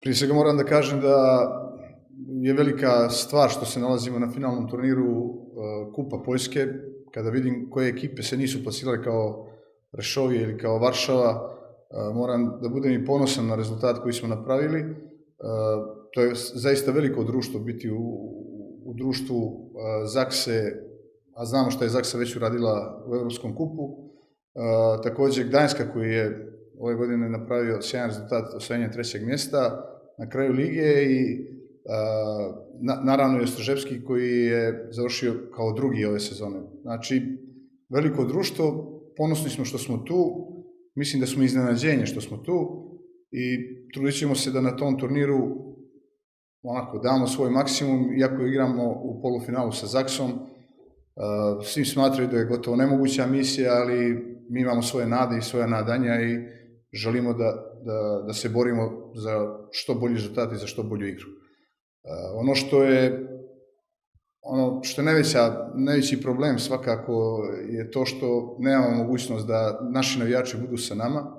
Prije svega moram da kažem da je velika stvar što se nalazimo na finalnom turniru Kupa Poljske. Kada vidim koje ekipe se nisu plasirale kao Rešovije ili kao Varšava, moram da budem i ponosan na rezultat koji smo napravili. To je zaista veliko društvo biti u društvu Zakse, a znamo šta je Zaksa već uradila u Evropskom kupu. Takođe Gdańska koji je ove godine napravio sjajan rezultat osvajanjem 3. mjesta na kraju lige i naravno i Ostrožepski koji je završio kao drugi ove sezone. Znači, veliko društvo, ponosni smo što smo tu, mislim da smo iznenađenje što smo tu i trudit ćemo se da na tom turniru onako damo svoj maksimum, iako igramo u polufinalu sa Zaksom. Svi smatraju da je gotovo nemoguća misija, ali mi imamo svoje nade i svoja nadanja i želimo da se borimo za što bolji rezultat i za što bolju igru. Ono što je najveći problem svakako je to što nemamo mogućnost da naši navijači budu sa nama.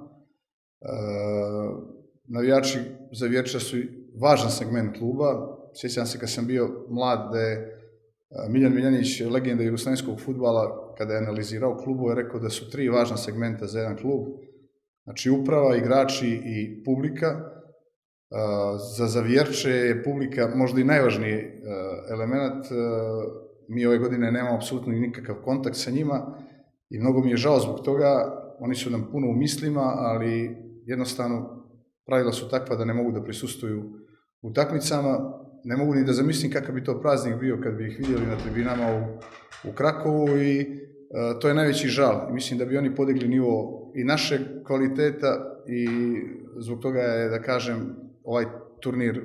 Navijači za Vjerča su važan segment kluba. Sjećam se kad sam bio mlad da je Miljan Miljanić, legenda jugoslovenskog fudbala, kada je analizirao klubu, je rekao da su 3 važna segmenta za jedan klub. Znači uprava, igrači i publika. Za Vjerče je publika možda i najvažniji element. Mi ove godine nemamo apsolutno nikakav kontakt sa njima i mnogo mi je žao zbog toga. Oni su nam puno u mislima, ali jednostavno pravila su takva da ne mogu da prisustvuju utakmicama. Ne mogu ni da zamislim kakav bi to praznik bio kad bi ih vidjeli na tribinama u Krakovu i to je najveći žal. Mislim da bi oni podigli nivo i našeg kvaliteta i zbog toga je, da kažem, ovaj turnir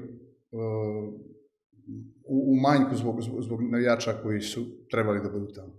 u manjku zbog navijača koji su trebali da budu tamo.